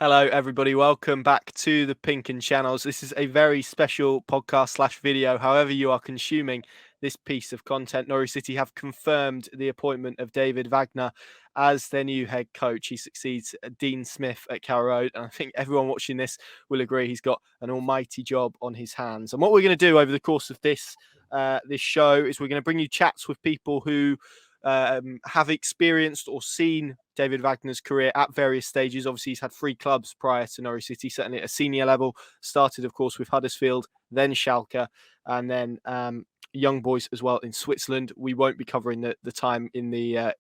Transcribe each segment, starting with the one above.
Hello, everybody. Welcome back to the Pink and Channels. This is a very special podcast/video. However you are consuming this piece of content, Norwich City have confirmed the appointment of David Wagner as their new head coach. He succeeds Dean Smith at Carrow Road, and I think everyone watching this will agree he's got an almighty job on his hands. And what we're going to do over the course of this show is we're going to bring you chats with people who have experienced or seen David Wagner's career at various stages. Obviously, he's had 3 clubs prior to Norwich City, certainly at a senior level. Started, of course, with Huddersfield, then Schalke, and then Young Boys as well in Switzerland. We won't be covering the time in the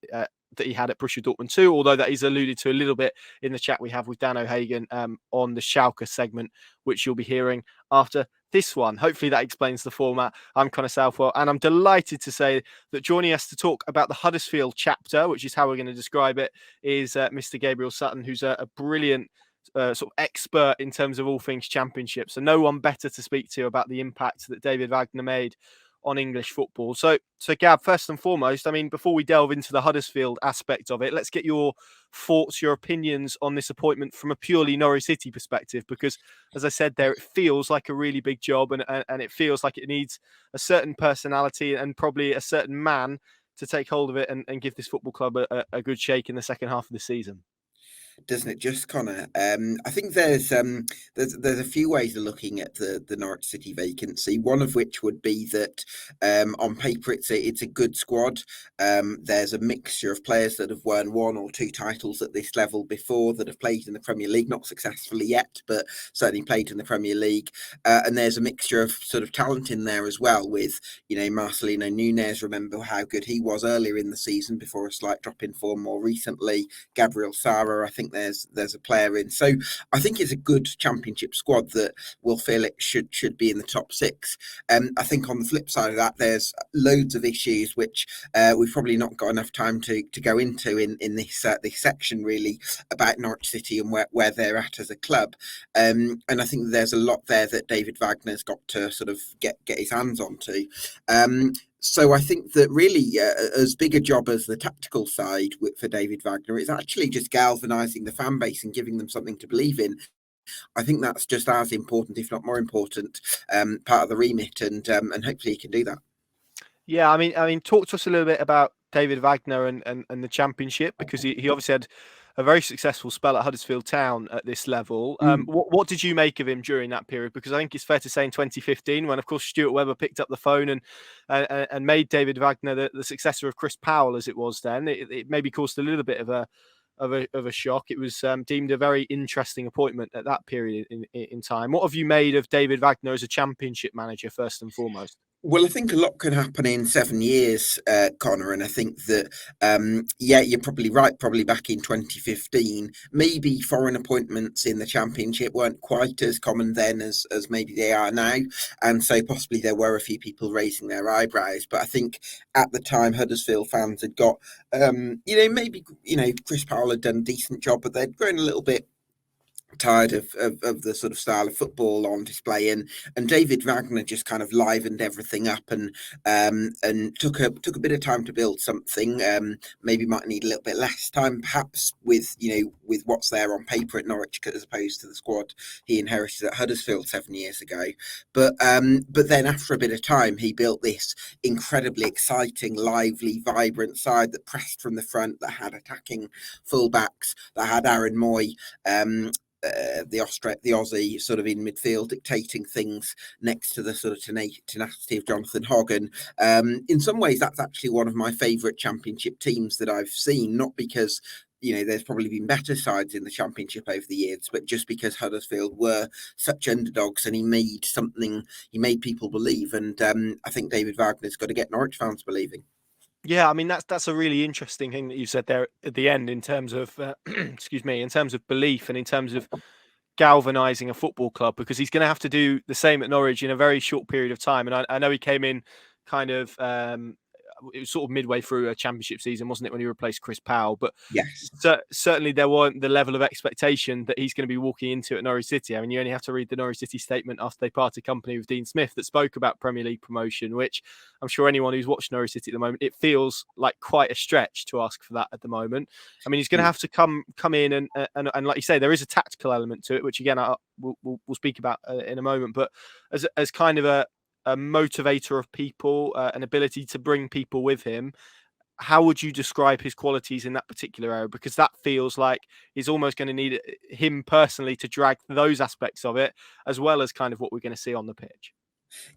that he had at Borussia Dortmund too, although that is alluded to a little bit in the chat we have with Dan O'Hagan on the Schalke segment, which you'll be hearing after this one. Hopefully that explains the format. I'm Connor Southwell, and I'm delighted to say that joining us to talk about the Huddersfield chapter, which is how we're going to describe it, is Mr. Gabriel Sutton, who's a brilliant sort of expert in terms of all things championship. So no one better to speak to about the impact that David Wagner made on English football. So Gab, first and foremost, I mean, before we delve into the Huddersfield aspect of it, let's get your thoughts, your opinions on this appointment from a purely Norwich City perspective, because as I said there, it feels like a really big job, and it feels like it needs a certain personality and probably a certain man to take hold of it and give this football club a good shake in the second half of the season. Doesn't it just, Connor? I think there's a few ways of looking at the Norwich City vacancy. One of which would be that on paper it's a good squad. There's a mixture of players that have won 1 or 2 titles at this level before, that have played in the Premier League, not successfully yet, but certainly played in the Premier League. And there's a mixture of sort of talent in there as well, with Marcelino Nunes. Remember how good he was earlier in the season before a slight drop in form more recently. Gabriel Sutton, I think there's a player in. So I think it's a good championship squad that will feel it should be in the top 6. I think on the flip side of that, there's loads of issues which we've probably not got enough time to go into in this section really, about Norwich City and where they're at as a club. And I think there's a lot there that David Wagner's got to sort of get his hands onto. So I think that really, as big a job as the tactical side for David Wagner, it's actually just galvanising the fan base and giving them something to believe in. I think that's just as important, if not more important, part of the remit, and hopefully he can do that. Yeah, I mean, talk to us a little bit about David Wagner and the Championship, because he obviously had a very successful spell at Huddersfield Town at this level. What did you make of him during that period? Because I think it's fair to say in 2015, when of course Stuart Webber picked up the phone and made David Wagner the successor of Chris Powell, as it was then, it maybe caused a little bit of a shock. It was deemed a very interesting appointment at that period in time. What have you made of David Wagner as a Championship manager, first and foremost? Well, I think a lot can happen in 7 years, Connor, and I think that, you're probably right. Probably back in 2015, maybe foreign appointments in the Championship weren't quite as common then as maybe they are now, and so possibly there were a few people raising their eyebrows. But I think at the time, Huddersfield fans had got, maybe Chris Powell had done a decent job, but they'd grown a little bit tired of the sort of style of football on display, and David Wagner just kind of livened everything up and took a bit of time to build something. Maybe might need a little bit less time, perhaps, with what's there on paper at Norwich as opposed to the squad he inherited at Huddersfield 7 years ago. But then after a bit of time, he built this incredibly exciting, lively, vibrant side that pressed from the front, that had attacking fullbacks, that had Aaron Moy, the Aussie sort of in midfield, dictating things next to the sort of tenacity of Jonathan O'Hagan. In some ways, that's actually one of my favourite Championship teams that I've seen, not because there's probably been better sides in the Championship over the years, but just because Huddersfield were such underdogs, and he made people believe, and I think David Wagner's got to get Norwich fans believing. Yeah, I mean, that's a really interesting thing that you said there at the end, in terms of excuse me, in terms of belief and in terms of galvanizing a football club, because he's going to have to do the same at Norwich in a very short period of time. And I know he came in kind of it was sort of midway through a championship season, wasn't it, when he replaced Chris Powell? But Yes. certainly there weren't the level of expectation that he's going to be walking into at Norwich City. I mean, you only have to read the Norwich City statement after they parted company with Dean Smith that spoke about Premier League promotion, which I'm sure anyone who's watched Norwich City at the moment, it feels like quite a stretch to ask for that at the moment. I mean, he's going to have to come in and like you say, there is a tactical element to it, which again we'll speak about in a moment. But as kind of a motivator of people, an ability to bring people with him, how would you describe his qualities in that particular area? Because that feels like he's almost going to need him personally to drag those aspects of it, as well as kind of what we're going to see on the pitch.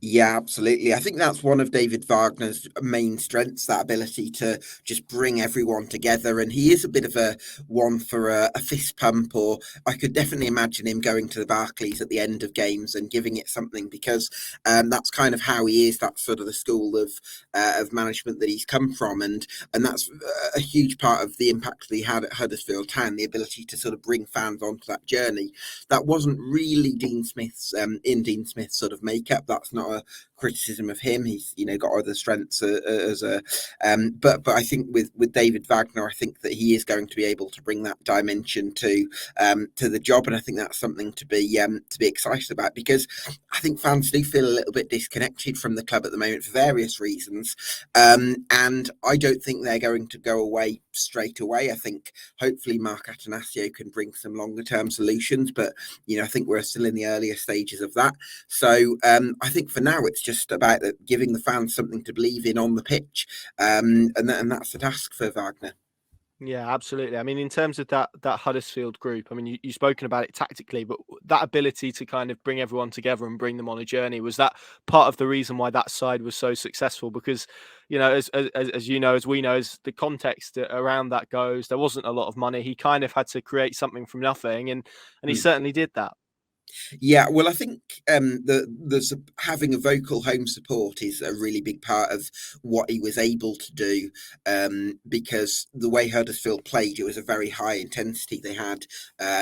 Yeah, absolutely. I think that's one of David Wagner's main strengths, that ability to just bring everyone together. And he is a bit of a one for a fist pump, or I could definitely imagine him going to the Barclays at the end of games and giving it something, because that's kind of how he is. That's sort of the school of management that he's come from. And that's a huge part of the impact that he had at Huddersfield Town, the ability to sort of bring fans onto that journey. That wasn't really Dean Smith's sort of makeup. That's not a criticism of him. He's got other strengths but I think with David Wagner, I think that he is going to be able to bring that dimension to the job, and I think that's something to be excited about, because I think fans do feel a little bit disconnected from the club at the moment for various reasons, and I don't think they're going to go away straight away. I think hopefully Mark Atanasio can bring some longer term solutions, but I think we're still in the earlier stages of that. So I think for now it's just about giving the fans something to believe in on the pitch, and that's the task for Wagner. Yeah, absolutely. I mean, in terms of that Huddersfield group, I mean, you've spoken about it tactically, but that ability to kind of bring everyone together and bring them on a journey, was that part of the reason why that side was so successful? Because, as you know, as we know, as the context around that goes, there wasn't a lot of money. He kind of had to create something from nothing, and he certainly did that. Yeah, well, I think having a vocal home support is a really big part of what he was able to do, because the way Huddersfield played, it was a very high intensity. They had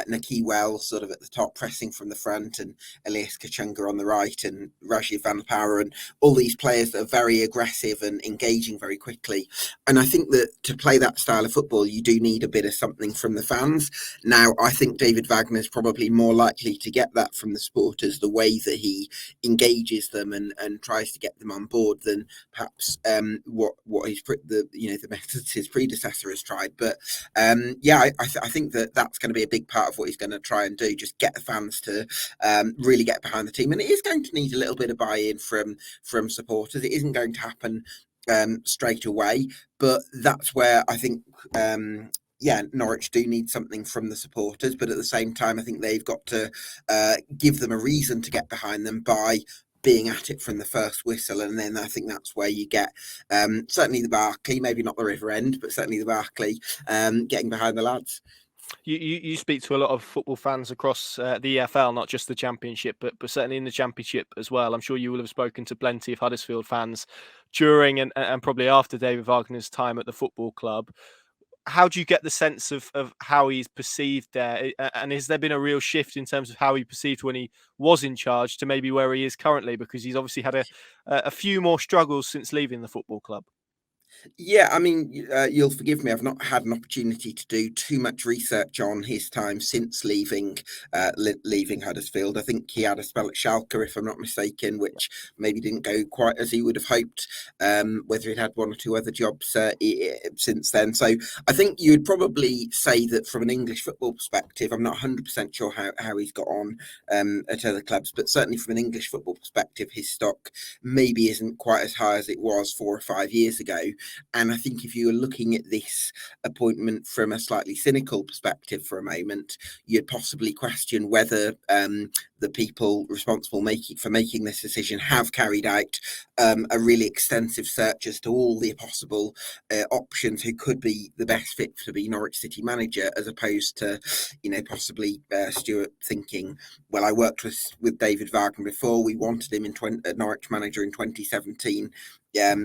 Naki Wells sort of at the top, pressing from the front, and Elias Kachunga on the right, and Rajiv Van Power, and all these players that are very aggressive and engaging very quickly. And I think that to play that style of football, you do need a bit of something from the fans. Now, I think David Wagner is probably more likely to get that from the supporters, the way that he engages them and tries to get them on board, than perhaps what the methods his predecessor has tried. But I think that's going to be a big part of what he's going to try and do, just get the fans to really get behind the team. And it is going to need a little bit of buy-in from supporters. It isn't going to happen straight away, but that's where I think Norwich do need something from the supporters, but at the same time, I think they've got to give them a reason to get behind them by being at it from the first whistle. And then I think that's where you get certainly the Barclay, maybe not the River End, but certainly the Barclay getting behind the lads. You speak to a lot of football fans across the EFL, not just the Championship, but certainly in the Championship as well. I'm sure you will have spoken to plenty of Huddersfield fans during and probably after David Wagner's time at the football club. How do you get the sense of how he's perceived there? And has there been a real shift in terms of how he perceived when he was in charge to maybe where he is currently? Because he's obviously had a few more struggles since leaving the football club. Yeah, I mean, you'll forgive me. I've not had an opportunity to do too much research on his time since leaving Huddersfield. I think he had a spell at Schalke, if I'm not mistaken, which maybe didn't go quite as he would have hoped. Whether he'd had one or two other jobs since then. So I think you'd probably say that from an English football perspective, I'm not 100% sure how he's got on at other clubs, but certainly from an English football perspective, his stock maybe isn't quite as high as it was 4 or 5 years ago. And I think if you were looking at this appointment from a slightly cynical perspective for a moment, you'd possibly question whether the people responsible for making this decision have carried out a really extensive search as to all the possible options who could be the best fit to be Norwich City manager, as opposed to, possibly Stuart thinking, well, I worked with David Wagner before, we wanted him Norwich manager in 2017.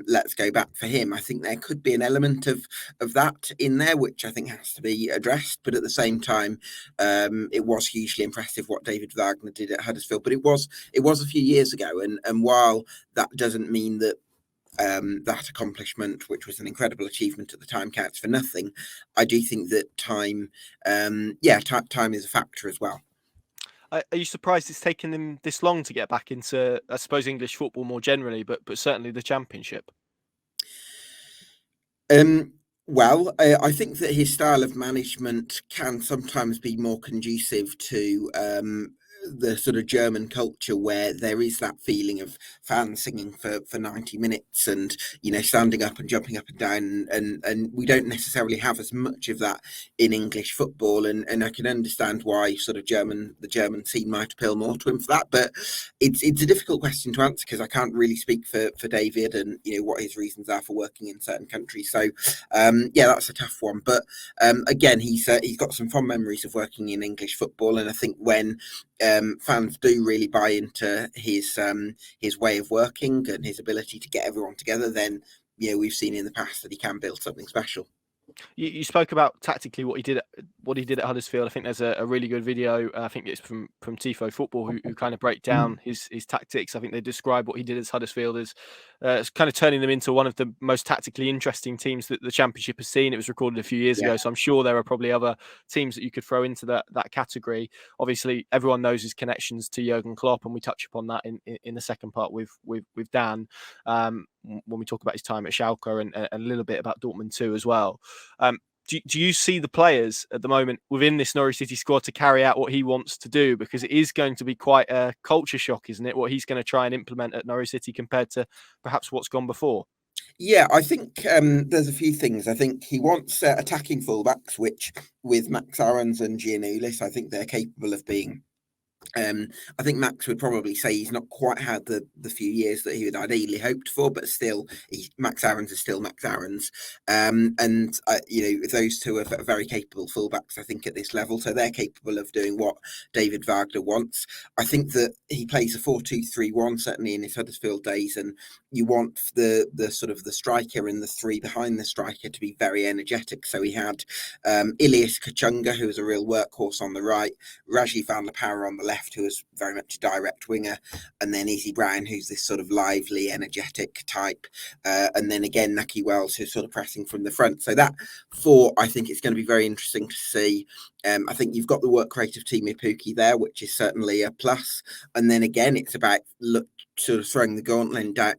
Let's go back for him. I think there could be an element of that in there, which I think has to be addressed. But at the same time, it was hugely impressive what David Wagner did at Huddersfield. But it was a few years ago, and while that doesn't mean that that accomplishment, which was an incredible achievement at the time, counts for nothing. I do think that time is a factor as well. Are you surprised it's taken him this long to get back into, I suppose, English football more generally, but certainly the Championship? Well, I think that his style of management can sometimes be more conducive to the sort of German culture, where there is that feeling of fans singing for 90 minutes and, standing up and jumping up and down. And we don't necessarily have as much of that in English football. And I can understand why sort of the German scene might appeal more to him for that. But it's a difficult question to answer, because I can't really speak for David and, what his reasons are for working in certain countries. So, that's a tough one. But again, he's got some fond memories of working in English football. And I think when fans do really buy into his way of working and his ability to get everyone together, then we've seen in the past that he can build something special. You spoke about tactically what he did at Huddersfield. I think there's a really good video. I think it's from Tifo Football, who kind of break down his tactics. I think they describe what he did at Huddersfield as kind of turning them into one of the most tactically interesting teams that the Championship has seen. It was recorded a few years ago, so I'm sure there are probably other teams that you could throw into that category. Obviously, everyone knows his connections to Jurgen Klopp, and we touch upon that in the second part with Dan. When we talk about his time at Schalke and a little bit about Dortmund too as well. Do you see the players at the moment within this Norwich City squad to carry out what he wants to do? Because it is going to be quite a culture shock, isn't it? What he's going to try and implement at Norwich City compared to perhaps what's gone before. Yeah, I think there's a few things. I think he wants attacking fullbacks, which with Max Aarons and Giannoulis, I think they're capable of being. I think Max would probably say he's not quite had the few years that he would ideally hoped for, but still, Max Aarons is still Max Aarons. Those two are very capable fullbacks, I think, at this level. So they're capable of doing what David Wagner wants. I think that he plays a 4-2-3-1, certainly in his Huddersfield days, and you want the sort of the striker and the three behind the striker to be very energetic. So he had Ilias Kachunga, who was a real workhorse on the right, Raji van der Power on the left, who was very much a direct winger, and then Izzy Brown, who's this sort of lively, energetic type, and then again Naki Wells, who's sort of pressing from the front. So that four, I think it's going to be very interesting to see. I think you've got the work rate of Teemu Pukki there, which is certainly a plus. And then again, it's about sort of throwing the gauntlet down.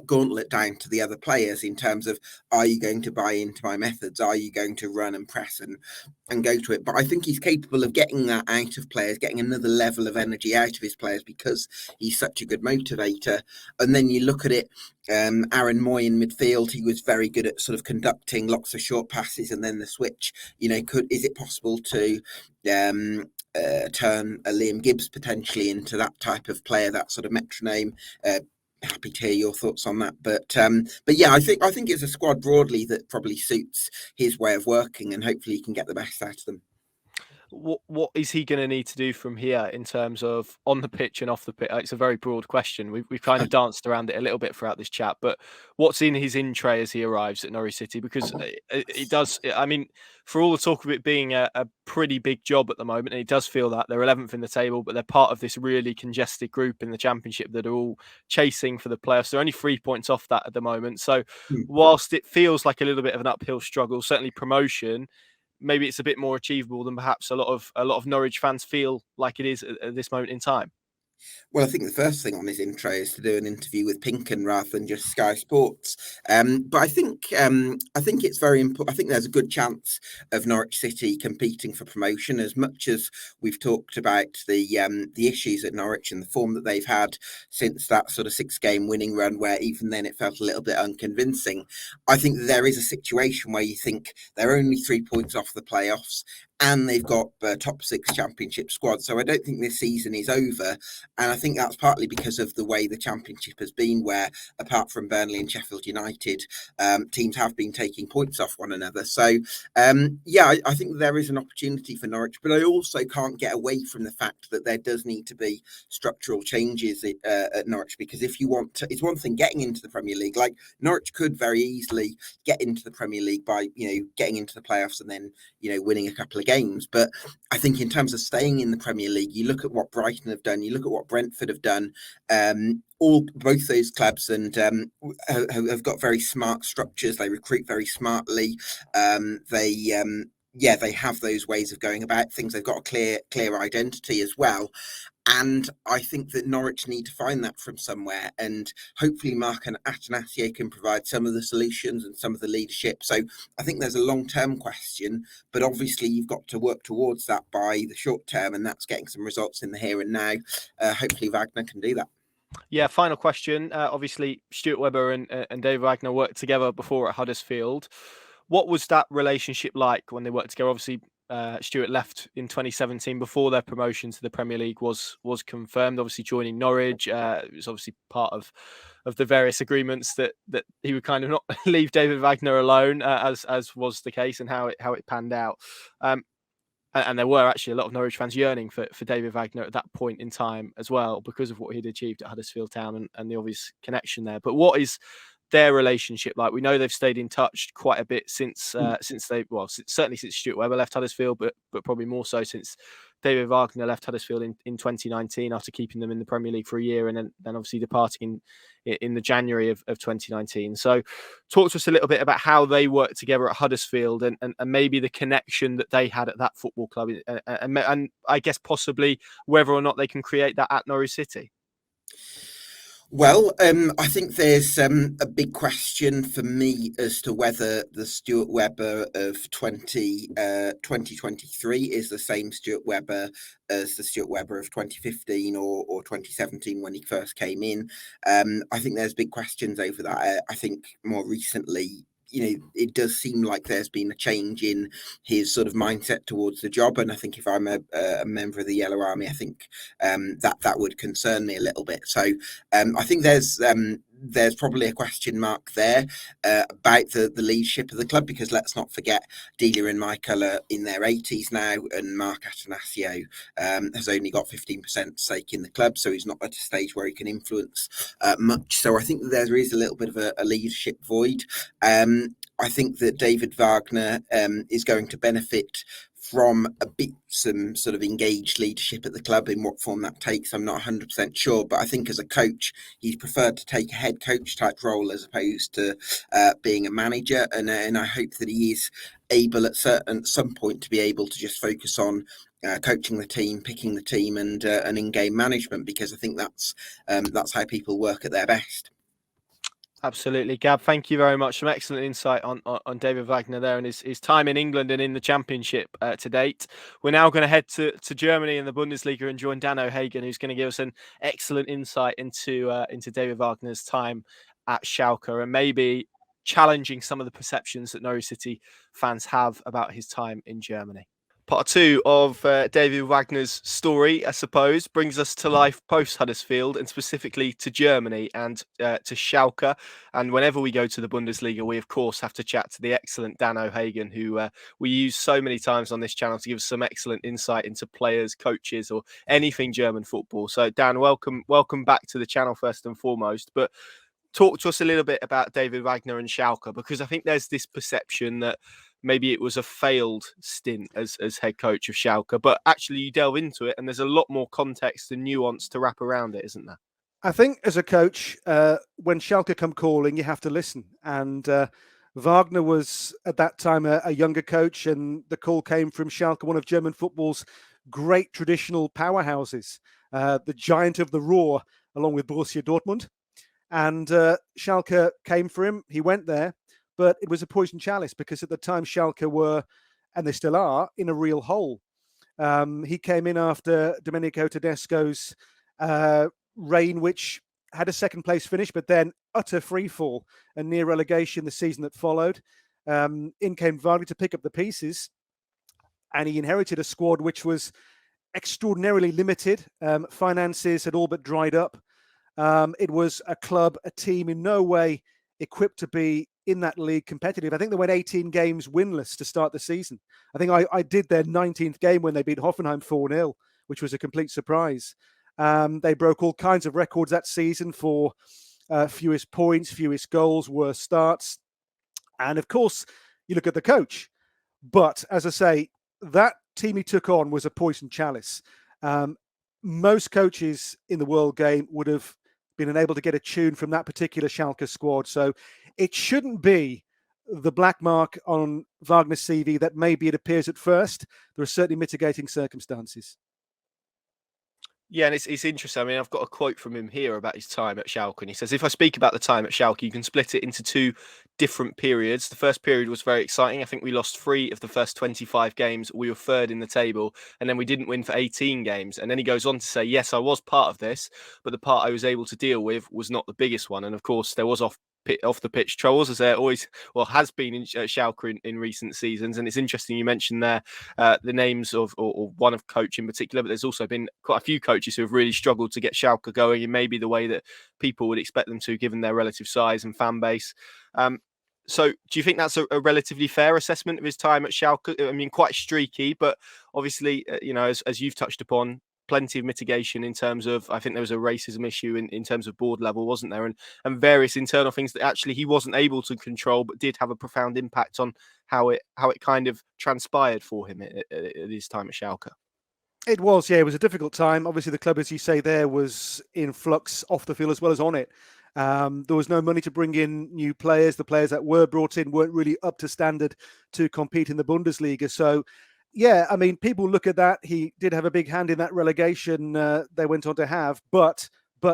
Gauntlet down to the other players in terms of, are you going to buy into my methods? Are you going to run and press and go to it? But I think he's capable of getting that out of players, getting another level of energy out of his players, because he's such a good motivator. And then you look at it, Aaron Moy in midfield, he was very good at sort of conducting lots of short passes and then the switch. Is it possible to turn a Liam Gibbs potentially into that type of player, that sort of metronome? Happy to hear your thoughts on that, but yeah, I think it's a squad broadly that probably suits his way of working, and hopefully he can get the best out of them. What is he going to need to do from here in terms of on the pitch and off the pitch? It's a very broad question. We've kind of danced around it a little bit throughout this chat, but what's in his in tray as he arrives at Norwich City? Because it does, I mean, for all the talk of it being a pretty big job at the moment, and it does feel that they're 11th in the table, but they're part of this really congested group in the Championship that are all chasing for the playoffs. They're only 3 points off that at the moment. So whilst it feels like a little bit of an uphill struggle, certainly promotion, maybe it's a bit more achievable than perhaps a lot of Norwich fans feel like it is at this moment in time. Well, I think the first thing on his intro is to do an interview with Pinken rather than just Sky Sports. But I think it's very important. I think there's a good chance of Norwich City competing for promotion. As much as we've talked about the issues at Norwich and the form that they've had since that sort of 6-game winning run, where even then it felt a little bit unconvincing. I think there is a situation where you think they're only 3 points off the playoffs, and they've got a top 6 Championship squad. So I don't think this season is over. And I think that's partly because of the way the Championship has been, where apart from Burnley and Sheffield United, teams have been taking points off one another. So, I think there is an opportunity for Norwich, but I also can't get away from the fact that there does need to be structural changes at Norwich, because if you want to, it's one thing getting into the Premier League. Like, Norwich could very easily get into the Premier League by, getting into the playoffs and then, winning a couple of games. But I think in terms of staying in the Premier League, you look at what Brighton have done, you look at what Brentford have done. Both those clubs have got very smart structures. They recruit very smartly. They have those ways of going about things. They've got a clear identity as well. And I think that Norwich need to find that from somewhere. And hopefully Mark and Atanasio can provide some of the solutions and some of the leadership. So I think there's a long-term question, but obviously you've got to work towards that by the short term, and that's getting some results in the here and now. Hopefully Wagner can do that. Yeah, final question. Obviously, Stuart Webber and David Wagner worked together before at Huddersfield. What was that relationship like when they worked together? Obviously, Stuart left in 2017 before their promotion to the Premier League was confirmed. Obviously, joining Norwich, it was obviously part of the various agreements that he would kind of not leave David Wagner alone, as was the case, and how it panned out. And there were actually a lot of Norwich fans yearning for David Wagner at that point in time as well, because of what he'd achieved at Huddersfield Town and the obvious connection there. But what is their relationship like? We know they've stayed in touch quite a bit since certainly since Stuart Webber left Huddersfield, but probably more so since David Wagner left Huddersfield in 2019 after keeping them in the Premier League for a year, and then obviously departing in the January of 2019. So talk to us a little bit about how they worked together at Huddersfield and maybe the connection that they had at that football club, and I guess possibly whether or not they can create that at Norwich City. Well, I think there's a big question for me as to whether the Stuart Webber of 2023 is the same Stuart Webber as the Stuart Webber of 2015 or 2017 when he first came in. I think there's big questions over that. I think more recently, it does seem like there's been a change in his sort of mindset towards the job. And I think if I'm a member of the Yellow Army, I think that would concern me a little bit. So I think there's probably a question mark there about the leadership of the club, because let's not forget Delia and Michael are in their 80s now, and Mark Atanasio has only got 15% stake in the club, so he's not at a stage where he can influence much. So I think there is a little bit of a leadership void. I think that David Wagner is going to benefit from some sort of engaged leadership at the club. In what form that takes, I'm not 100% sure, but I think as a coach, he's preferred to take a head coach type role as opposed to being a manager, and I hope that he is able at some point to be able to just focus on coaching the team, picking the team, and in-game management, because I think that's how people work at their best. Absolutely, Gab. Thank you very much. Some excellent insight on David Wagner there and his time in England and in the Championship to date. We're now going to head to Germany and the Bundesliga and join Dan O'Hagan, who's going to give us an excellent insight into David Wagner's time at Schalke and maybe challenging some of the perceptions that Norwich City fans have about his time in Germany. Part 2 of David Wagner's story, I suppose, brings us to life post-Huddersfield and specifically to Germany and to Schalke. And whenever we go to the Bundesliga, we, of course, have to chat to the excellent Dan O'Hagan, who we use so many times on this channel to give us some excellent insight into players, coaches, or anything German football. So, Dan, welcome back to the channel first and foremost. But talk to us a little bit about David Wagner and Schalke, because I think there's this perception that maybe it was a failed stint as head coach of Schalke, but actually you delve into it and there's a lot more context and nuance to wrap around it, isn't there? I think as a coach, when Schalke come calling, you have to listen. And Wagner was at that time a younger coach, and the call came from Schalke, one of German football's great traditional powerhouses, the giant of the Ruhr, along with Borussia Dortmund. And Schalke came for him. He went there, but it was a poison chalice because at the time Schalke were, and they still are, in a real hole. He came in after Domenico Tedesco's reign, which had a second place finish, but then utter freefall and near relegation the season that followed. In came Wagner to pick up the pieces, and he inherited a squad which was extraordinarily limited. Finances had all but dried up. It was a club, a team in no way equipped to be in that league competitive. I think they went 18 games winless to start the season. I think I did their 19th game when they beat Hoffenheim 4-0, which was a complete surprise. They broke all kinds of records that season for fewest points, fewest goals, worst starts. And of course, you look at the coach. But as I say, that team he took on was a poison chalice. Most coaches in the world game would have been unable to get a tune from that particular Schalke squad. So it shouldn't be the black mark on Wagner's CV that maybe it appears at first. There are certainly mitigating circumstances. Yeah, and it's interesting. I mean, I've got a quote from him here about his time at Schalke, and he says, "If I speak about the time at Schalke, you can split it into two different periods. The first period was very exciting. I think we lost 3 of the first 25 games. We were third in the table, and then we didn't win for 18 games." And then he goes on to say, "Yes, I was part of this, but the part I was able to deal with was not the biggest one." And of course, there was off the pitch troubles, as there always has been in Schalke in recent seasons. And it's interesting you mentioned there the names of or one of coach in particular, but there's also been quite a few coaches who have really struggled to get Schalke going in maybe the way that people would expect them to, given their relative size and fan base. So do you think that's a relatively fair assessment of his time at Schalke? I mean, quite streaky, but obviously, as you've touched upon, plenty of mitigation in terms of, I think there was a racism issue in terms of board level, wasn't there? And various internal things that actually he wasn't able to control, but did have a profound impact on how it kind of transpired for him at his time at Schalke. It was a difficult time. Obviously, the club, as you say there, was in flux off the field as well as on it. There was no money to bring in new players. The players that were brought in weren't really up to standard to compete in the Bundesliga. So, yeah, I mean, people look at that. He did have a big hand in that relegation they went on to have, but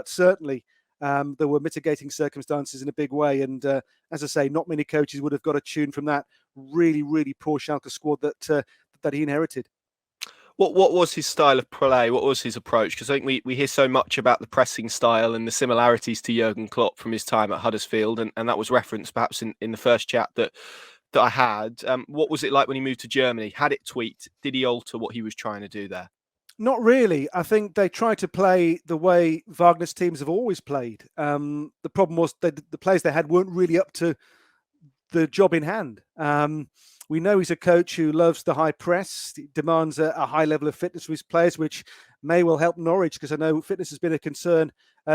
certainly there were mitigating circumstances in a big way. And as I say, not many coaches would have got a tune from that really, really poor Schalke squad that he inherited. What was his style of play? What was his approach? Because I think we hear so much about the pressing style and the similarities to Jurgen Klopp from his time at Huddersfield, and that was referenced perhaps in the first chat that I had. What was it like when he moved to Germany? Had it tweaked? Did he alter what he was trying to do there? Not really. I think they tried to play the way Wagner's teams have always played. The problem was that the players they had weren't really up to the job in hand. We know he's a coach who loves the high press. He demands a high level of fitness for his players, which may well help Norwich, because I know fitness has been a concern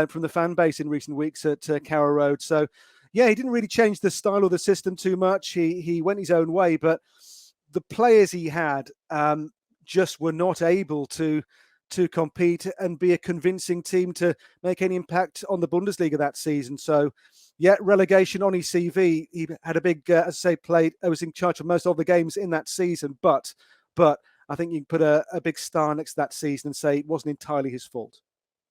from the fan base in recent weeks at Carrow Road. So, yeah, he didn't really change the style or the system too much. He went his own way, but the players he had just were not able to compete and be a convincing team to make any impact on the Bundesliga that season. So, yeah, relegation on his CV. He had a big, as I say, was in charge of most of the games in that season. But I think you can put a big star next to that season and say it wasn't entirely his fault.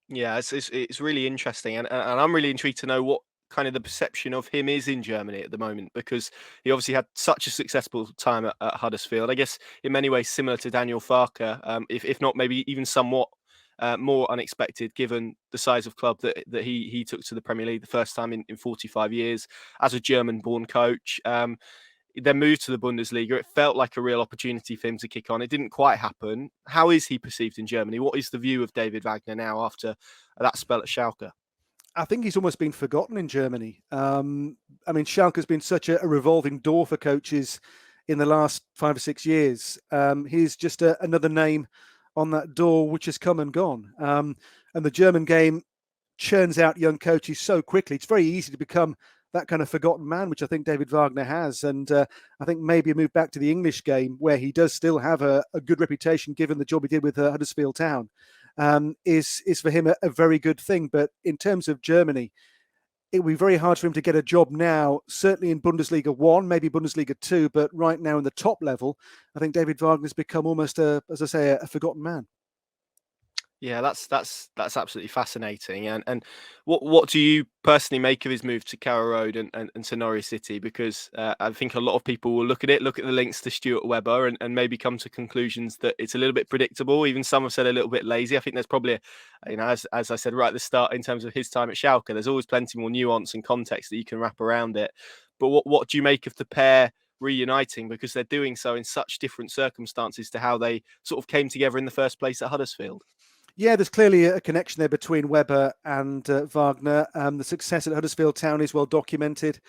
Yeah, it's really interesting, and I'm really intrigued to know what kind of the perception of him is in Germany at the moment, because he obviously had such a successful time at Huddersfield. I guess in many ways similar to Daniel Farke, if not maybe even somewhat more unexpected, given the size of club that he took to the Premier League the first time in 45 years as a German-born coach. Then moved to the Bundesliga. It felt like a real opportunity for him to kick on. It didn't quite happen. How is he perceived in Germany? What is the view of David Wagner now after that spell at Schalke? I think he's almost been forgotten in Germany. I mean, Schalke has been such a revolving door for coaches in the last 5 or 6 years. He's just another name on that door which has come and gone. And the German game churns out young coaches so quickly. It's very easy to become that kind of forgotten man, which I think David Wagner has. And I think maybe a move back to the English game, where he does still have a good reputation, given the job he did with Huddersfield Town, is for him a very good thing. But in terms of Germany, it will be very hard for him to get a job now, certainly in Bundesliga 1, maybe Bundesliga 2, but right now in the top level, I think David Wagner's become almost, as I say, a forgotten man. Yeah, that's absolutely fascinating. And what do you personally make of his move to Carrow Road and to Norwich City? Because I think a lot of people will look at the links to Stuart Webber and maybe come to conclusions that it's a little bit predictable. Even some have said a little bit lazy. I think there's probably, as I said right at the start, in terms of his time at Schalke, there's always plenty more nuance and context that you can wrap around it. But what do you make of the pair reuniting, because they're doing so in such different circumstances to how they sort of came together in the first place at Huddersfield? Yeah, there's clearly a connection there between Webber and Wagner. The success at Huddersfield Town is well documented.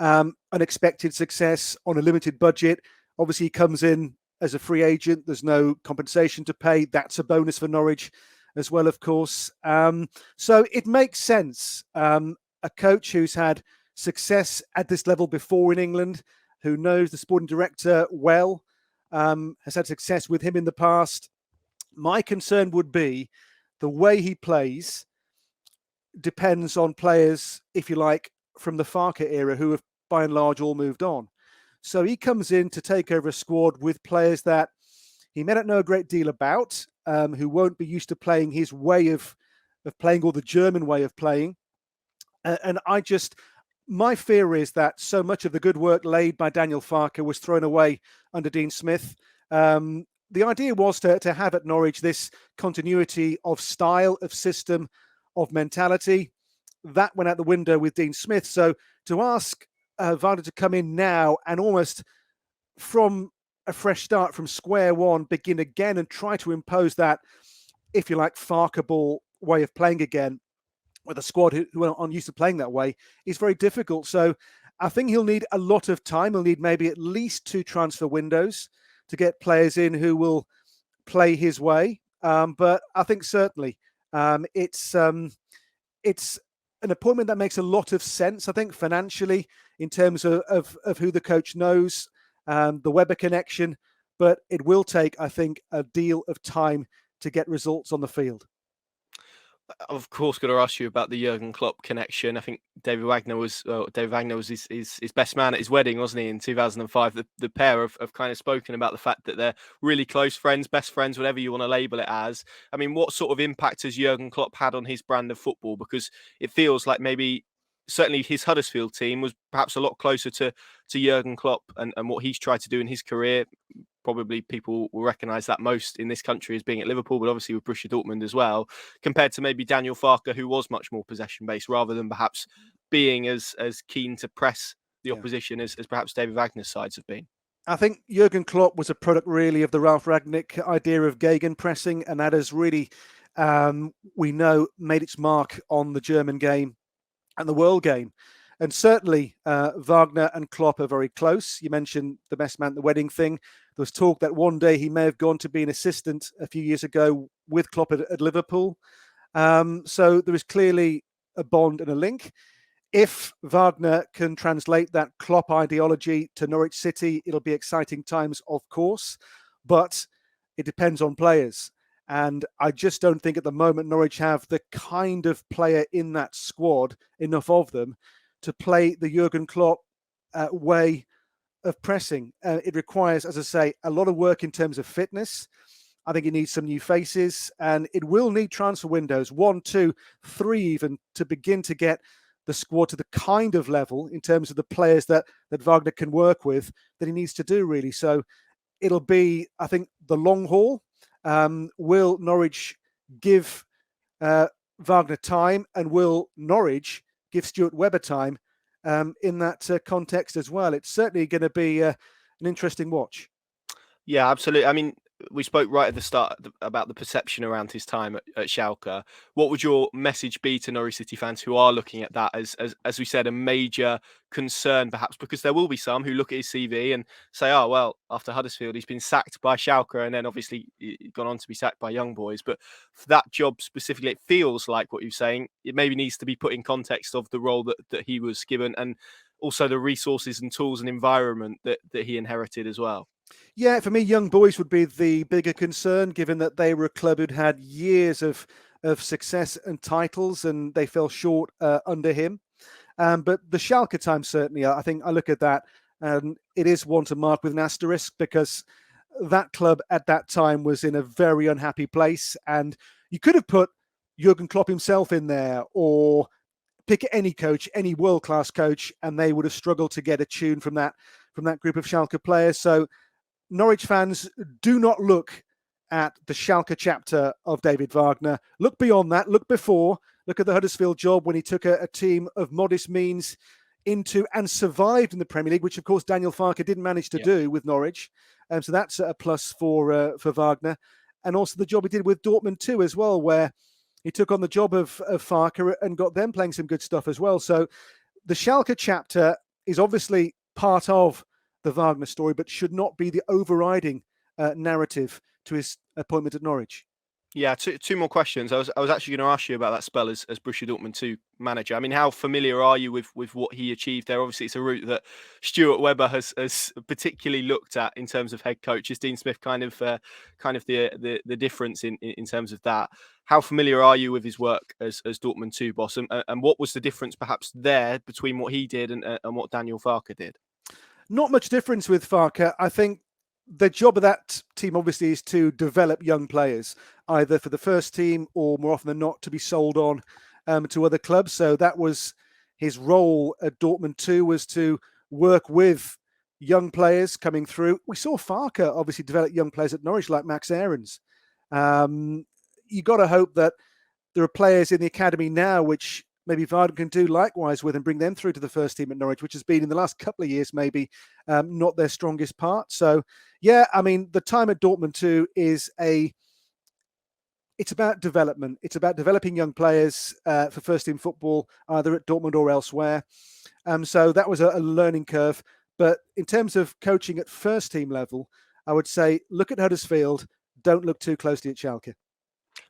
Unexpected success on a limited budget. Obviously, he comes in as a free agent. There's no compensation to pay. That's a bonus for Norwich as well, of course. So it makes sense. A coach who's had success at this level before in England, who knows the sporting director well, has had success with him in the past. My concern would be the way he plays depends on players, if you like, from the Farke era who have by and large all moved on. So he comes in to take over a squad with players that he may not know a great deal about, who won't be used to playing his way of playing, or the German way of playing. And my fear is that so much of the good work laid by Daniel Farke was thrown away under Dean Smith. The idea was to have at Norwich this continuity of style, of system, of mentality. That went out the window with Dean Smith. So to ask Wagner to come in now and almost from a fresh start, from square one, begin again and try to impose that, if you like, Farke-ball way of playing again with a squad who aren't used to playing that way, is very difficult. So I think he'll need a lot of time. He'll need maybe at least 2 transfer windows to get players in who will play his way. But I think certainly it's an appointment that makes a lot of sense, I think, financially, in terms of who the coach knows, the Weber connection. But it will take, I think, a deal of time to get results on the field. Of course, got to ask you about the Jurgen Klopp connection. I think David Wagner was his best man at his wedding, wasn't he, in 2005? The pair have kind of spoken about the fact that they're really close friends, best friends, whatever you want to label it as. I mean, what sort of impact has Jurgen Klopp had on his brand of football? Because it feels like maybe certainly his Huddersfield team was perhaps a lot closer to Jurgen Klopp and what he's tried to do in his career. Probably people will recognise that most in this country as being at Liverpool, but obviously with Borussia Dortmund as well, compared to maybe Daniel Farke, who was much more possession-based, rather than perhaps being as keen to press the opposition as perhaps David Wagner's sides have been. I think Jurgen Klopp was a product really of the Ralf Rangnick idea of gegenpressing, and that has really, we know, made its mark on the German game and the world game. And certainly Wagner and Klopp are very close. You mentioned the best man at the wedding thing. There was talk that one day he may have gone to be an assistant a few years ago with Klopp at Liverpool. So there is clearly a bond and a link. If Wagner can translate that Klopp ideology to Norwich City, it'll be exciting times, of course, but it depends on players. And I just don't think at the moment Norwich have the kind of player in that squad, enough of them, to play the Jurgen Klopp way of pressing. It requires, as I say, a lot of work in terms of fitness. I think it needs some new faces, and it will need transfer windows, 1, 2, 3 even, to begin to get the squad to the kind of level in terms of the players that Wagner can work with that he needs to do, really. So it'll be, I think, the long haul. Will Norwich give Wagner time, and will Norwich give Stuart Webber time in that context as well? It's certainly going to be an interesting watch. Yeah, absolutely. I mean, we spoke right at the start about the perception around his time at Schalke. What would your message be to Norwich City fans who are looking at that as we said, a major concern, perhaps, because there will be some who look at his CV and say, oh, well, after Huddersfield, he's been sacked by Schalke and then obviously gone on to be sacked by Young Boys. But for that job specifically, it feels like what you're saying, it maybe needs to be put in context of the role that he was given, and also the resources and tools and environment that he inherited as well. Yeah, for me, Young Boys would be the bigger concern, given that they were a club who'd had years of success and titles, and they fell short under him. But the Schalke time, certainly, I think I look at that, and it is one to mark with an asterisk, because that club at that time was in a very unhappy place. And you could have put Jurgen Klopp himself in there, or pick any coach, any world-class coach, and they would have struggled to get a tune from that group of Schalke players. So Norwich fans, do not look at the Schalke chapter of David Wagner. Look beyond that. Look before. Look at the Huddersfield job when he took a team of modest means into and survived in the Premier League, which, of course, Daniel Farke didn't manage to do with Norwich. So that's a plus for Wagner. And also the job he did with Dortmund too, as well, where he took on the job of Farke and got them playing some good stuff as well. So the Schalke chapter is obviously part of the Wagner story, but should not be the overriding narrative to his appointment at Norwich. Yeah, two more questions. I was actually going to ask you about that spell as Borussia Dortmund 2 manager. I mean, how familiar are you with what he achieved there? Obviously, it's a route that Stuart Webber has particularly looked at in terms of head coach. Is Dean Smith kind of the difference in terms of that? How familiar are you with his work as Dortmund 2 boss, and what was the difference perhaps there between what he did and what Daniel Farke did? Not much difference with Farke. I think the job of that team obviously is to develop young players, either for the first team or more often than not to be sold on to other clubs. So that was his role at Dortmund too, was to work with young players coming through. We saw Farke obviously develop young players at Norwich like Max Aarons. You got to hope that there are players in the academy now which maybe Wagner can do likewise with and bring them through to the first team at Norwich, which has been in the last couple of years maybe not their strongest part. So, yeah, I mean, the time at Dortmund too it's about development. It's about developing young players for first team football, either at Dortmund or elsewhere. So that was a learning curve. But in terms of coaching at first team level, I would say look at Huddersfield. Don't look too closely at Schalke.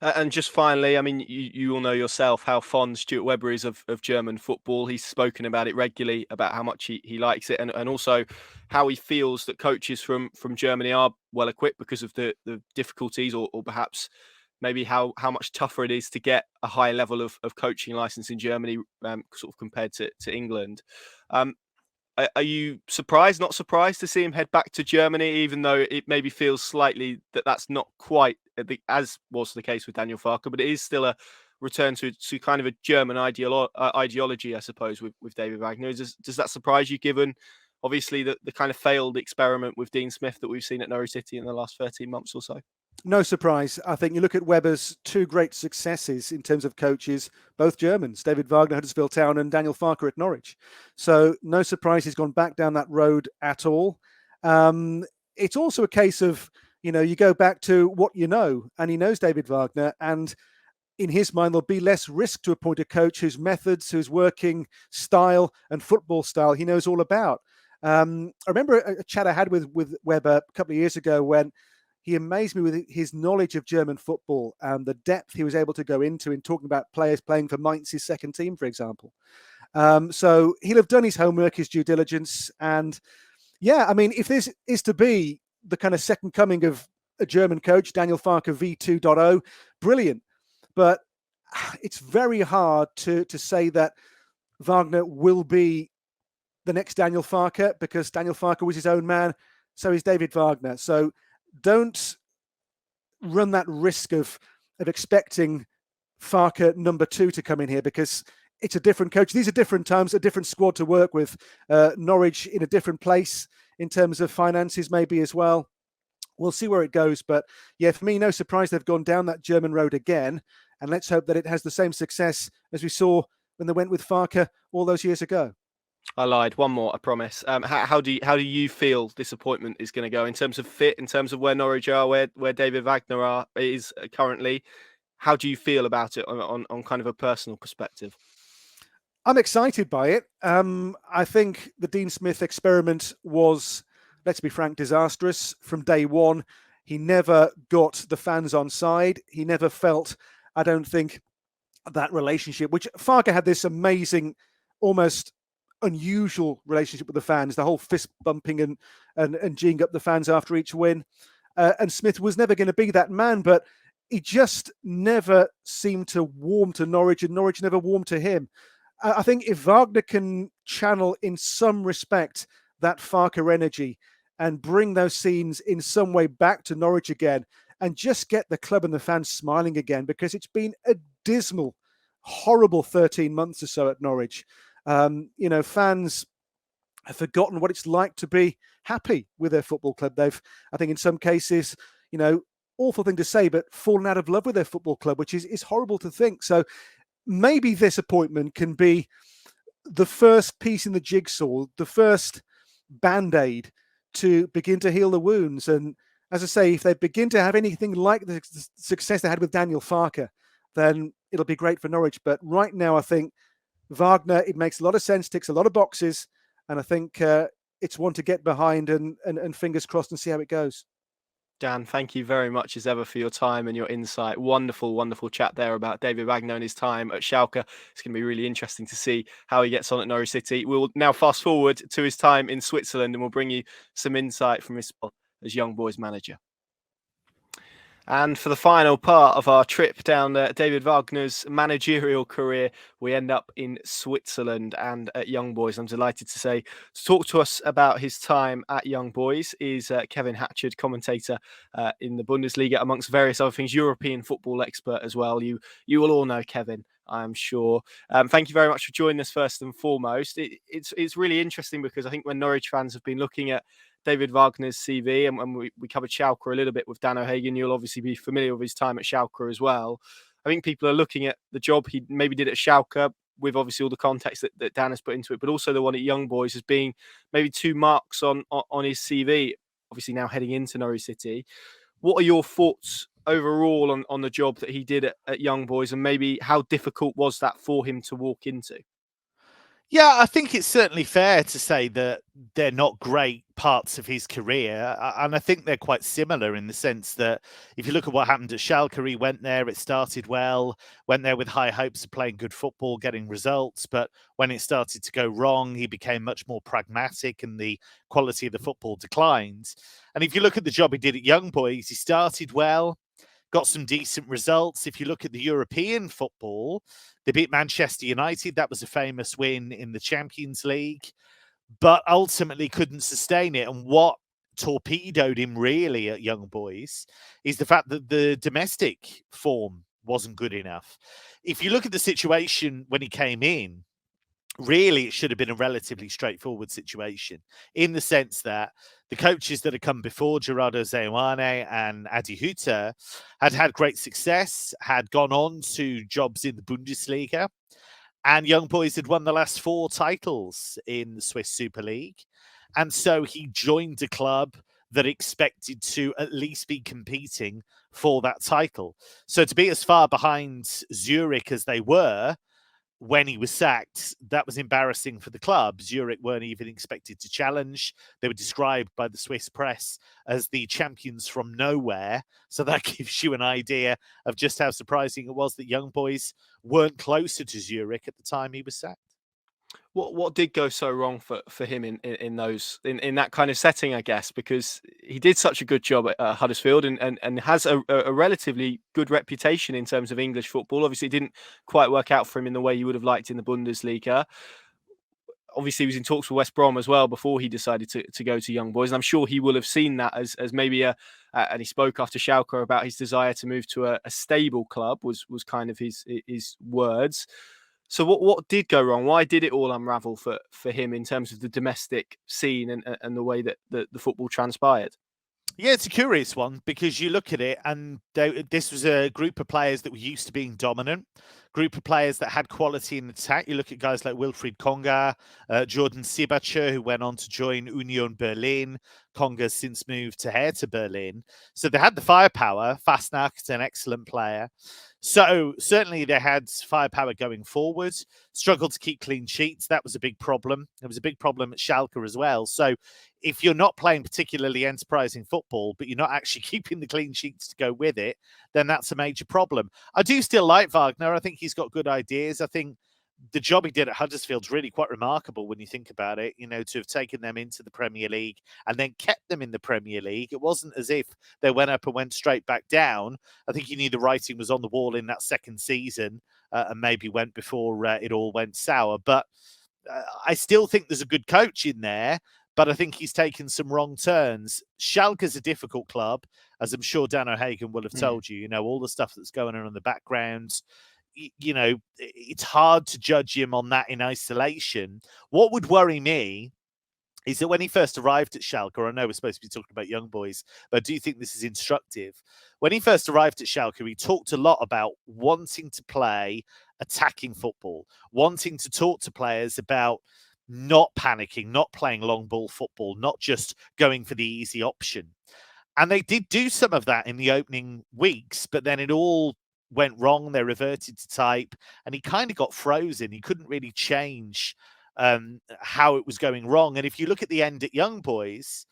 And just finally, I mean, you all know yourself how fond Stuart Webber is of German football. He's spoken about it regularly, about how much he likes it, and also how he feels that coaches from Germany are well equipped because of the difficulties or perhaps maybe how much tougher it is to get a high level of coaching license in Germany, sort of compared to England. Are you surprised, not surprised to see him head back to Germany, even though it maybe feels slightly that that's not quite as was the case with Daniel Farke, but it is still a return to kind of a German ideology, I suppose, with David Wagner. Does that surprise you, given obviously the kind of failed experiment with Dean Smith that we've seen at Norwich City in the last 13 months or so? No surprise. I think you look at Webber's two great successes in terms of coaches, both Germans, David Wagner, Huddersfield Town, and Daniel Farke at Norwich. So no surprise he's gone back down that road at all. It's also a case of, you go back to what you know, and he knows David Wagner, and in his mind, there'll be less risk to appoint a coach whose methods, whose working style and football style he knows all about. I remember a chat I had with Webber a couple of years ago when he amazed me with his knowledge of German football and the depth he was able to go into in talking about players playing for Mainz's second team, for example. So he'll have done his homework, his due diligence. And yeah, I mean, if this is to be the kind of second coming of a German coach, Daniel Farke V2.0, brilliant. But it's very hard to say that Wagner will be the next Daniel Farke, because Daniel Farke was his own man. So is David Wagner. So don't run that risk of expecting Farke number 2 to come in here, because it's a different coach. These are different times, a different squad to work with. Norwich in a different place in terms of finances maybe as well. We'll see where it goes. But yeah, for me, no surprise they've gone down that German road again. And let's hope that it has the same success as we saw when they went with Farke all those years ago. I lied. One more, I promise. How do you feel this appointment is going to go in terms of fit, in terms of where Norwich are, where David Wagner is currently? How do you feel about it on kind of a personal perspective? I'm excited by it. I think the Dean Smith experiment was, let's be frank, disastrous from day one. He never got the fans on side. He never felt, I don't think, that relationship, which Farke had this amazing, almost unusual relationship with the fans, the whole fist bumping and geeing up the fans after each win. And Smith was never going to be that man, but he just never seemed to warm to Norwich, and Norwich never warmed to him. I think if Wagner can channel in some respect that Farke energy and bring those scenes in some way back to Norwich again, and just get the club and the fans smiling again, because it's been a dismal, horrible 13 months or so at Norwich. Fans have forgotten what it's like to be happy with their football club. They've, I think in some cases, awful thing to say, but fallen out of love with their football club, which is horrible to think. So maybe this appointment can be the first piece in the jigsaw, the first band-aid to begin to heal the wounds. And as I say, if they begin to have anything like the success they had with Daniel Farke, then it'll be great for Norwich. But right now, I think Wagner, it makes a lot of sense, ticks a lot of boxes, and I think it's one to get behind and fingers crossed and see how it goes. Dan, thank you very much as ever for your time and your insight. Wonderful, wonderful chat there about David Wagner and his time at Schalke. It's going to be really interesting to see how he gets on at Norwich City. We'll now fast forward to his time in Switzerland and we'll bring you some insight from his spot as Young Boys manager. And for the final part of our trip down David Wagner's managerial career, we end up in Switzerland and at Young Boys. I'm delighted to say, to talk to us about his time at Young Boys is Kevin Hatchard, commentator in the Bundesliga, amongst various other things, European football expert as well. You will all know Kevin, I'm sure. Thank you very much for joining us first and foremost. It's really interesting because I think when Norwich fans have been looking at David Wagner's CV, and we covered Schalke a little bit with Dan O'Hagan. You'll obviously be familiar with his time at Schalke as well. I think people are looking at the job he maybe did at Schalke with obviously all the context that Dan has put into it, but also the one at Young Boys as being maybe 2 marks on his CV, obviously now heading into Norwich City. What are your thoughts overall on the job that he did at Young Boys, and maybe how difficult was that for him to walk into? Yeah, I think it's certainly fair to say that they're not great parts of his career. And I think they're quite similar in the sense that if you look at what happened at Schalke, he went there, it started well, went there with high hopes of playing good football, getting results. But when it started to go wrong, he became much more pragmatic and the quality of the football declined. And if you look at the job he did at Young Boys, he started well, got some decent results. If you look at the European football, they beat Manchester United. That was a famous win in the Champions League, but ultimately couldn't sustain it. And what torpedoed him really at Young Boys is the fact that the domestic form wasn't good enough. If you look at the situation when he came in, really it should have been a relatively straightforward situation in the sense that the coaches that had come before, Gerardo Seoane and Adi Hütter, had great success, had gone on to jobs in the Bundesliga, and Young Boys had won the last 4 titles in the Swiss Super League. And so he joined a club that expected to at least be competing for that title. So to be as far behind Zurich as they were when he was sacked, that was embarrassing for the club. Zurich weren't even expected to challenge. They were described by the Swiss press as the champions from nowhere. So that gives you an idea of just how surprising it was that Young Boys weren't closer to Zurich at the time he was sacked. What did go so wrong for him in that kind of setting, I guess, because he did such a good job at Huddersfield and has a relatively good reputation in terms of English football. Obviously, it didn't quite work out for him in the way you would have liked in the Bundesliga. Obviously, he was in talks with West Brom as well before he decided to go to Young Boys. And I'm sure he will have seen that as maybe and he spoke after Schalke about his desire to move to a stable club was kind of his words. So what did go wrong? Why did it all unravel for him in terms of the domestic scene and the way that the football transpired? Yeah, it's a curious one because you look at it and this was a group of players that were used to being dominant, group of players that had quality in attack. You look at guys like Wilfried Konga, Jordan Sibacher, who went on to join Union Berlin. Konga's since moved to Hertha Berlin. So they had the firepower. Fastnacht, an excellent player. So certainly they had firepower going forward, struggled to keep clean sheets. That was a big problem. There was a big problem at Schalke as well. So if you're not playing particularly enterprising football, but you're not actually keeping the clean sheets to go with it, then that's a major problem. I do still like Wagner. I think he's got good ideas. I think the job he did at Huddersfield is really quite remarkable when you think about it, you know, to have taken them into the Premier League and then kept them in the Premier League. It wasn't as if they went up and went straight back down. I think he knew the writing was on the wall in that second season and maybe went before it all went sour. But I still think there's a good coach in there, but I think he's taken some wrong turns. Schalke's a difficult club, as I'm sure Dan O'Hagan will have told you, you know, all the stuff that's going on in the background. You know, it's hard to judge him on that in isolation. What would worry me is that when he first arrived at Schalke, I know we're supposed to be talking about Young Boys, but I do think this is instructive. When he first arrived at Schalke, he talked a lot about wanting to play attacking football, wanting to talk to players about not panicking, not playing long ball football, not just going for the easy option. And they did do some of that in the opening weeks, but then it all went wrong. They reverted to type and he kind of got frozen. He couldn't really change how it was going wrong. And if you look at the end at Young Boys,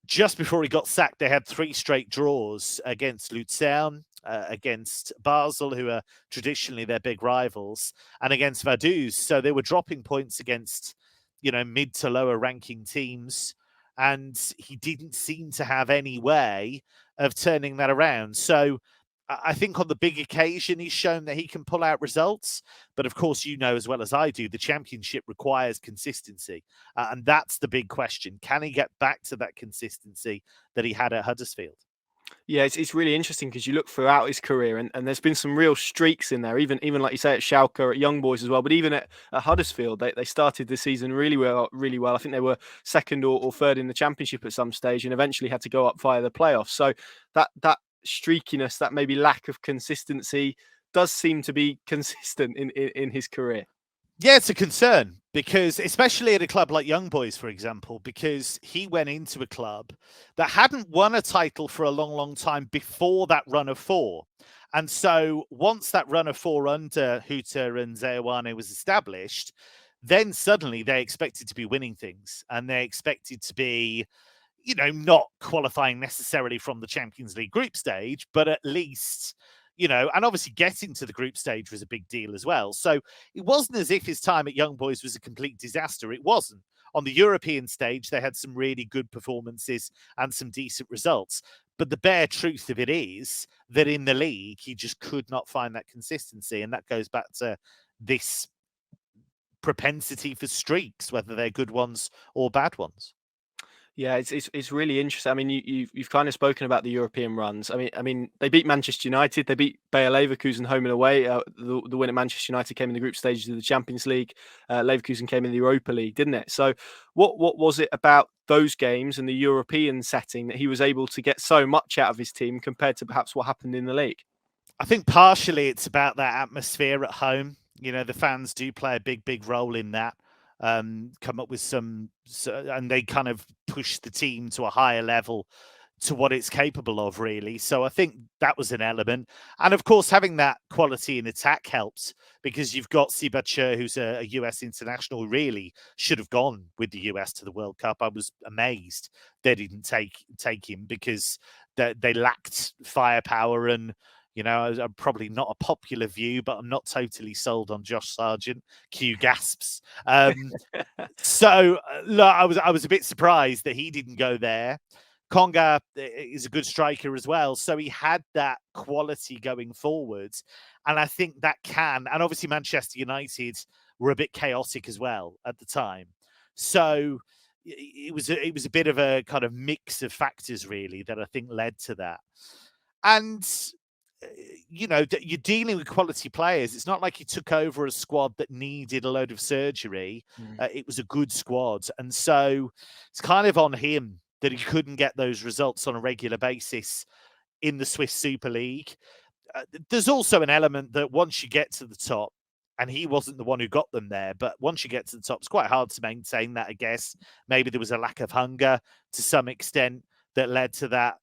just before he got sacked, they had 3 straight draws against Luzern, against Basel, who are traditionally their big rivals, and against Vaduz. So they were dropping points against, mid to lower ranking teams. And he didn't seem to have any way of turning that around. So I think on the big occasion, he's shown that he can pull out results. But of course, as well as I do, the championship requires consistency. And that's the big question. Can he get back to that consistency that he had at Huddersfield? Yeah, it's really interesting because you look throughout his career and there's been some real streaks in there, even like you say at Schalke, at Young Boys as well, but even at Huddersfield, they started the season really well. I think they were second or third in the championship at some stage and eventually had to go up via the playoffs. So that streakiness, that maybe lack of consistency does seem to be consistent in his career. Yeah, it's a concern because, especially at a club like Young Boys, for example, because he went into a club that hadn't won a title for a long, long time before that run of 4. And so once that run of 4 under Hutter and Zeoane was established, then suddenly they expected to be winning things and they expected to be, not qualifying necessarily from the Champions League group stage, but at least... and obviously getting to the group stage was a big deal as well. So it wasn't as if his time at Young Boys was a complete disaster. It wasn't. On the European stage, they had some really good performances and some decent results. But the bare truth of it is that in the league, he just could not find that consistency. And that goes back to this propensity for streaks, whether they're good ones or bad ones. Yeah, it's really interesting. I mean, you've kind of spoken about the European runs. I mean, they beat Manchester United, they beat Bayer Leverkusen home and away. The win at Manchester United came in the group stages of the Champions League. Leverkusen came in the Europa League, didn't it? So, what was it about those games and the European setting that he was able to get so much out of his team compared to perhaps what happened in the league? I think partially it's about that atmosphere at home. The fans do play a big role in that. Come up with and they kind of push the team to a higher level to what it's capable of, really. So I think that was an element. And of course, having that quality in attack helps because you've got Sibacher, who's a US international, who really should have gone with the US to the World Cup. I was amazed they didn't take him because they lacked firepower and I'm probably not a popular view, but I'm not totally sold on Josh Sargent. Cue gasps. So I was a bit surprised that he didn't go there. Konga is a good striker as well, so he had that quality going forwards, and I think that can. And obviously, Manchester United were a bit chaotic as well at the time, so it was a bit of a kind of mix of factors really that I think led to that. And you're dealing with quality players. It's not like he took over a squad that needed a load of surgery. It was a good squad. And so it's kind of on him that he couldn't get those results on a regular basis in the Swiss Super League. There's also an element that once you get to the top, and he wasn't the one who got them there, but once you get to the top, it's quite hard to maintain that, I guess. Maybe there was a lack of hunger to some extent that led to that,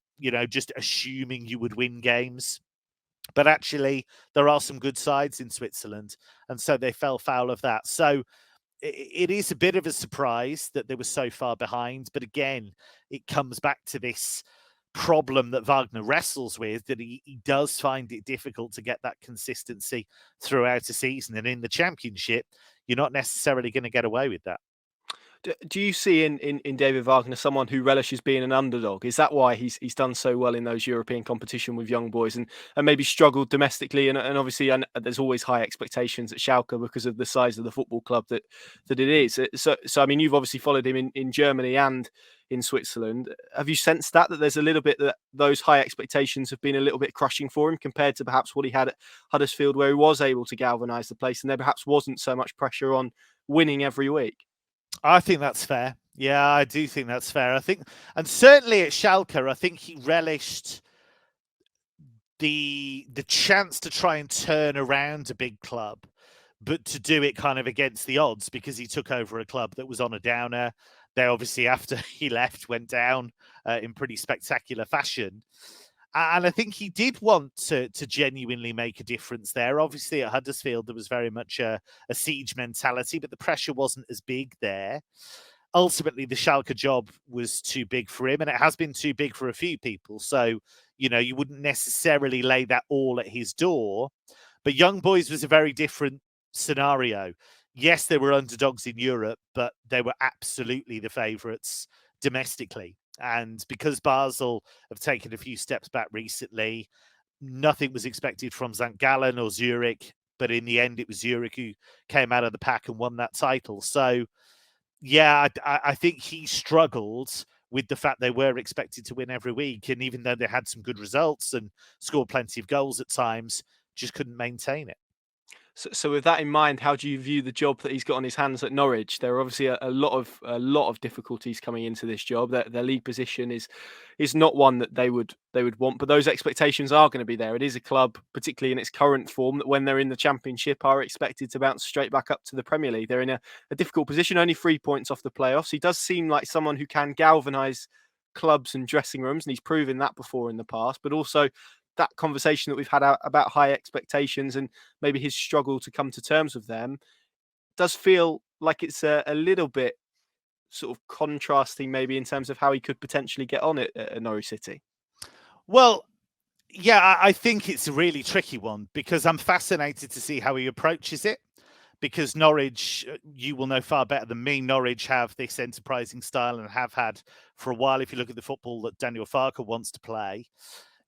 just assuming you would win games. But actually, there are some good sides in Switzerland, and so they fell foul of that. So it is a bit of a surprise that they were so far behind. But again, it comes back to this problem that Wagner wrestles with, that he does find it difficult to get that consistency throughout a season. And in the Championship, you're not necessarily going to get away with that. Do you see in David Wagner someone who relishes being an underdog? Is that why he's done so well in those European competition with Young Boys and maybe struggled domestically? And obviously, there's always high expectations at Schalke because of the size of the football club that it is. So I mean, you've obviously followed him in Germany and in Switzerland. Have you sensed that there's a little bit that those high expectations have been a little bit crushing for him compared to perhaps what he had at Huddersfield, where he was able to galvanise the place and there perhaps wasn't so much pressure on winning every week? I think that's fair. Yeah, I do think that's fair. I think, and certainly at Schalke, I think he relished the chance to try and turn around a big club, but to do it kind of against the odds because he took over a club that was on a downer. They obviously, after he left, went down in pretty spectacular fashion. And I think he did want to genuinely make a difference there. Obviously, at Huddersfield, there was very much a siege mentality, but the pressure wasn't as big there. ultimately the Schalke job was too big for him, and it has been too big for a few people. So, you wouldn't necessarily lay that all at his door. But Young Boys was a very different scenario. Yes, they were underdogs in Europe, but they were absolutely the favourites domestically. And because Basel have taken a few steps back recently, nothing was expected from St. Gallen or Zurich. But in the end, it was Zurich who came out of the pack and won that title. So, yeah, I think he struggled with the fact they were expected to win every week. And even though they had some good results and scored plenty of goals at times, just couldn't maintain it. So with that in mind, how do you view the job that he's got on his hands at Norwich? There are obviously a lot of difficulties coming into this job. Their league position is not one that they would want, but those expectations are going to be there. It is a club, particularly in its current form, that when they're in the Championship are expected to bounce straight back up to the Premier League. They're in a difficult position, only 3 points off the playoffs. He does seem like someone who can galvanise clubs and dressing rooms, and he's proven that before in the past, but also that conversation that we've had about high expectations and maybe his struggle to come to terms with them does feel like it's a little bit sort of contrasting maybe in terms of how he could potentially get on at Norwich City. Well, yeah, I think it's a really tricky one because I'm fascinated to see how he approaches it. Because Norwich, you will know far better than me, Norwich have this enterprising style and have had for a while. If you look at the football that Daniel Farke wants to play,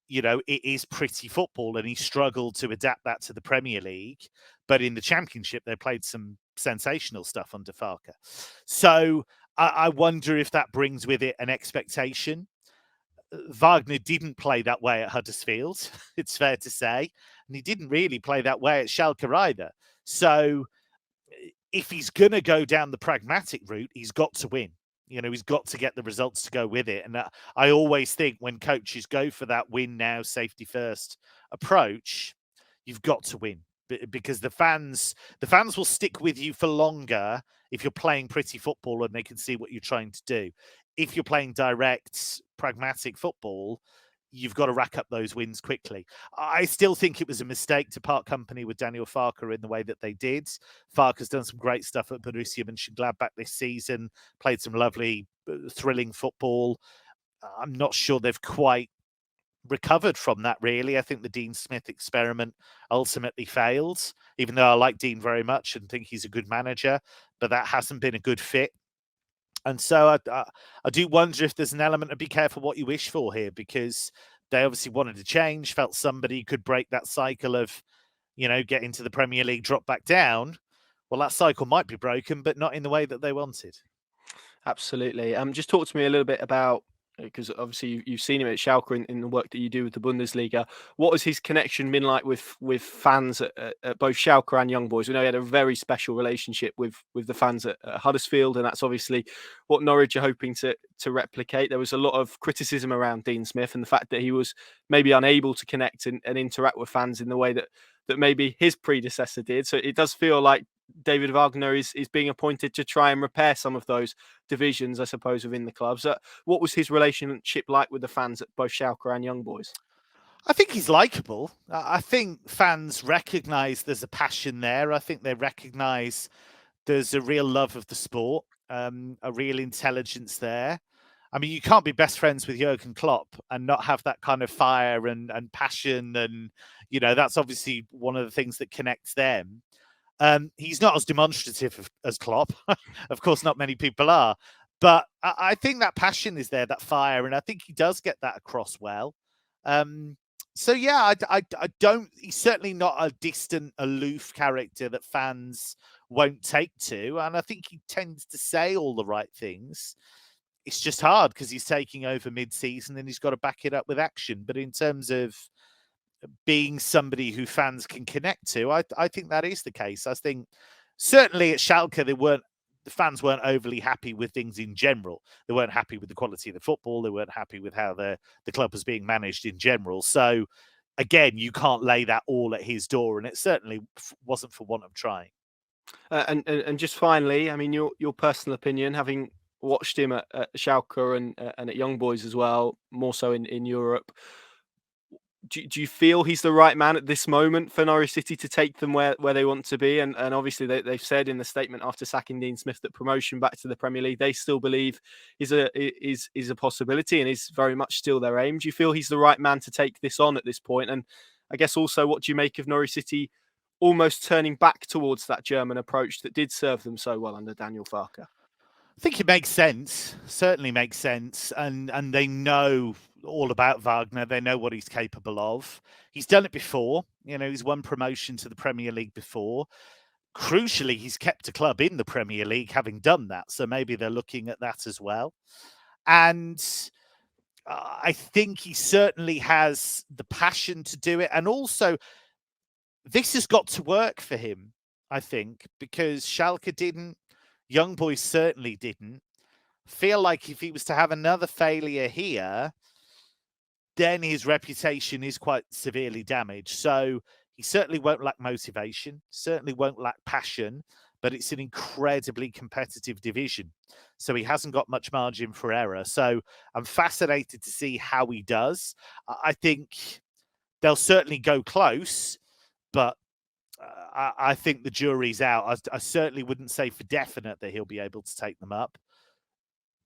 it is pretty football, and he struggled to adapt that to the Premier League. But in the Championship, they played some sensational stuff under Farke. So I wonder if that brings with it an expectation. Wagner didn't play that way at Huddersfield, it's fair to say. And he didn't really play that way at Schalke either. So if he's going to go down the pragmatic route, he's got to win. He's got to get the results to go with it. And I always think when coaches go for that win now, safety first approach, you've got to win because the fans will stick with you for longer if you're playing pretty football and they can see what you're trying to do. If you're playing direct, pragmatic football, you've got to rack up those wins quickly. I still think it was a mistake to part company with Daniel Farke in the way that they did. Farke's done some great stuff at Borussia Mönchengladbach this season, played some lovely, thrilling football. I'm not sure they've quite recovered from that, really. I think the Dean Smith experiment ultimately failed, even though I like Dean very much and think he's a good manager, but that hasn't been a good fit. And so I do wonder if there's an element of be careful what you wish for here, because they obviously wanted to change, felt somebody could break that cycle of, get into the Premier League, drop back down. Well, that cycle might be broken, but not in the way that they wanted. Absolutely. Just talk to me a little bit about, because obviously you've seen him at Schalke in the work that you do with the Bundesliga. What has his connection been like with fans at both Schalke and Young Boys? We know he had a very special relationship with the fans at Huddersfield, and that's obviously what Norwich are hoping to replicate. There was a lot of criticism around Dean Smith and the fact that he was maybe unable to connect and interact with fans in the way that maybe his predecessor did. So it does feel like David Wagner is being appointed to try and repair some of those divisions, I suppose, within the clubs. What was his relationship like with the fans at both Schalke and Young Boys? I think he's likeable. I think fans recognise there's a passion there. I think they recognise there's a real love of the sport, a real intelligence there. I mean, you can't be best friends with Jurgen Klopp and not have that kind of fire and passion. And, that's obviously one of the things that connects them. He's not as demonstrative as Klopp. Of course, not many people are. But I think that passion is there, that fire. And I think he does get that across well. So, yeah, I don't... He's certainly not a distant, aloof character that fans won't take to. And I think he tends to say all the right things. It's just hard because he's taking over mid-season and he's got to back it up with action. But in terms of being somebody who fans can connect to, I think that is the case. I think certainly at Schalke, the fans weren't overly happy with things in general. They weren't happy with the quality of the football. They weren't happy with how the club was being managed in general. So again, you can't lay that all at his door, and it certainly wasn't for want of trying. And just finally, I mean, your personal opinion, having watched him at Schalke and at Young Boys as well, more so in Europe. do you feel he's the right man at this moment for Norwich City to take them where they want to be? And obviously they've said in the statement after sacking Dean Smith that promotion back to the Premier League, they still believe is a possibility and is very much still their aim. Do you feel he's the right man to take this on at this point? And I guess also, what do you make of Norwich City almost turning back towards that German approach that did serve them so well under Daniel Farke? I think it makes sense. Certainly makes sense, and they know all about Wagner. They know what he's capable of. He's done it before. You know, he's won promotion to the Premier League before. Crucially, he's kept a club in the Premier League having done that. So maybe they're looking at that as well. And I think he certainly has the passion to do it. And also, this has got to work for him, I think, because Schalke didn't. Young Boys certainly didn't. Feel like if he was to have another failure here, then his reputation is quite severely damaged. So he certainly won't lack motivation, certainly won't lack passion, but it's an incredibly competitive division. So he hasn't got much margin for error. So I'm fascinated to see how he does. I think they'll certainly go close, but I think the jury's out. I certainly wouldn't say for definite that he'll be able to take them up,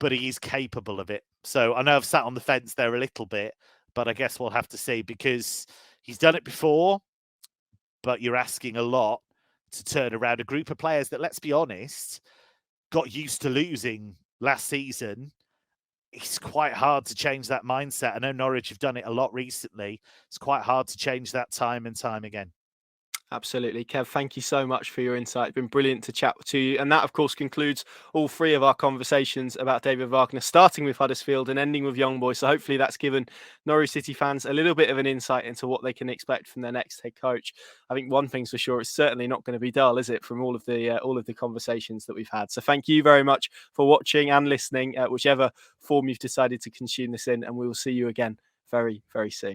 but he is capable of it. So I know I've sat on the fence there a little bit, but I guess we'll have to see, because he's done it before, but you're asking a lot to turn around a group of players that, let's be honest, got used to losing last season. It's quite hard to change that mindset. I know Norwich have done it a lot recently. It's quite hard to change that time and time again. Absolutely. Kev, thank you so much for your insight. It's been brilliant to chat to you. And that, of course, concludes all three of our conversations about David Wagner, starting with Huddersfield and ending with Young Boys. So hopefully that's given Norwich City fans a little bit of an insight into what they can expect from their next head coach. I think one thing's for sure, it's certainly not going to be dull, is it, from all of the conversations that we've had. So thank you very much for watching and listening, whichever form you've decided to consume this in, and we will see you again very, very soon.